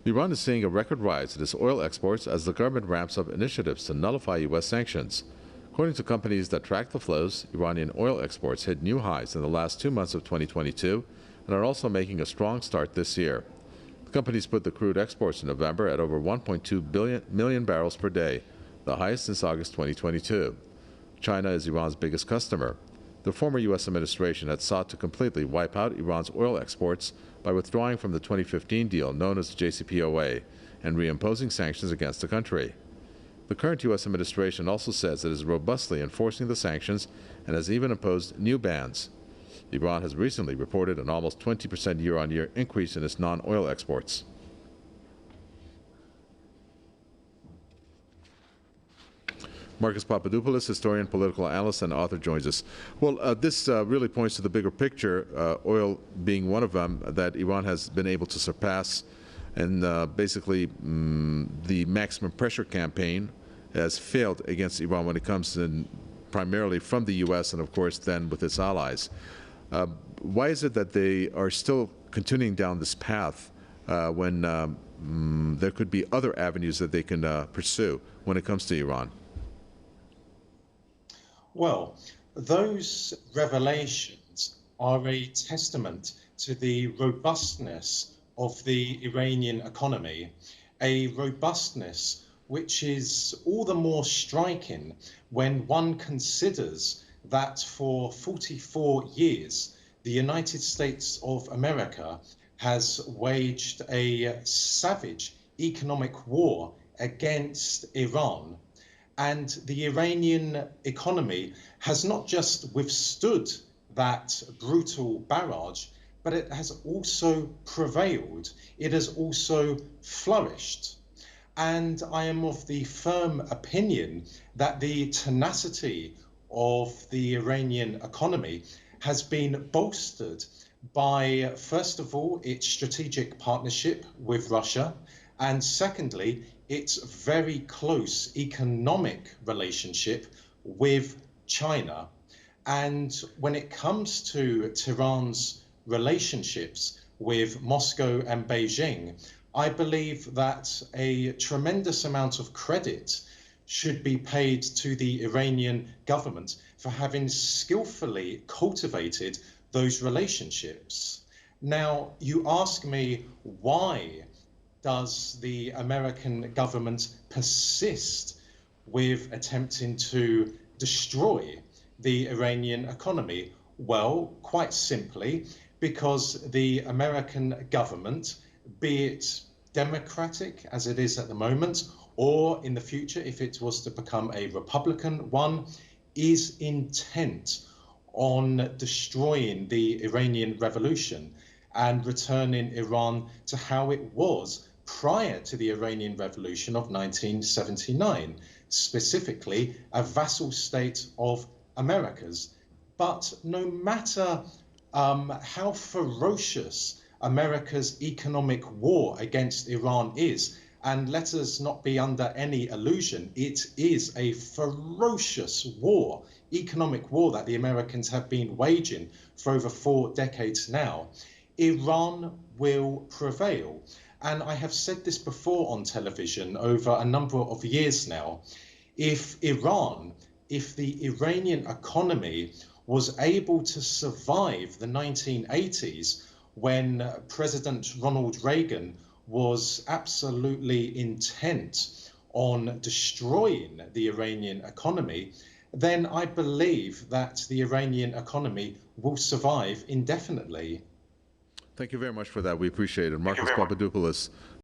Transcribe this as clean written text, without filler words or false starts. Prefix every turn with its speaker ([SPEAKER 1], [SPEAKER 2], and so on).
[SPEAKER 1] Iran is seeing a record rise in its oil exports as the government ramps up initiatives to nullify U.S. sanctions. According to companies that track the flows, Iranian oil exports hit new highs in the last 2 months of 2022 and are also making a strong start this year. The companies put the crude exports in November at over 1.2 million barrels per day, the highest since August 2022. China is Iran's biggest customer. The former U.S. administration had sought to completely wipe out Iran's oil exports by withdrawing from the 2015 deal known as the JCPOA and reimposing sanctions against the country. The current U.S. administration also says it is robustly enforcing the sanctions and has even imposed new bans. Iran has recently reported an almost 20% year-on-year increase in its non-oil exports. Marcus Papadopoulos, historian, political analyst, and author, joins us. Well, this really points to the bigger picture, oil being one of them, that Iran has been able to surpass. And basically, the maximum pressure campaign has failed against Iran when it comes in primarily from the U.S. and, of course, then with its allies. Why is it that they are still continuing down this path when there could be other avenues that they can pursue when it comes to Iran?
[SPEAKER 2] Well, those revelations are a testament to the robustness of the Iranian economy, a robustness which is all the more striking when one considers that for 44 years, the United States of America has waged a savage economic war against Iran. And the Iranian economy has not just withstood that brutal barrage, but it has also prevailed. It has also flourished. And I am of the firm opinion that the tenacity of the Iranian economy has been bolstered by, first of all, its strategic partnership with Russia, and secondly, its very close economic relationship with China. And when it comes to Tehran's relationships with Moscow and Beijing, I believe that a tremendous amount of credit should be paid to the Iranian government for having skillfully cultivated those relationships. Now, you ask me, why does the American government persist with attempting to destroy the Iranian economy? Well, quite simply, because the American government, be it democratic as it is at the moment, or in the future, if it was to become a Republican one, is intent on destroying the Iranian Revolution and returning Iran to how it was prior to the Iranian Revolution of 1979, specifically a vassal state of America's. But no matter how ferocious America's economic war against Iran is, and let us not be under any illusion, it is a ferocious war, economic war that the Americans have been waging for over 4 decades now, Iran will prevail. And I have said this before on television over a number of years now. If the Iranian economy was able to survive the 1980s, when President Ronald Reagan was absolutely intent on destroying the Iranian economy, then I believe that the Iranian economy will survive indefinitely.
[SPEAKER 1] Thank you very much for that. We appreciate it. Marcus Papadopoulos.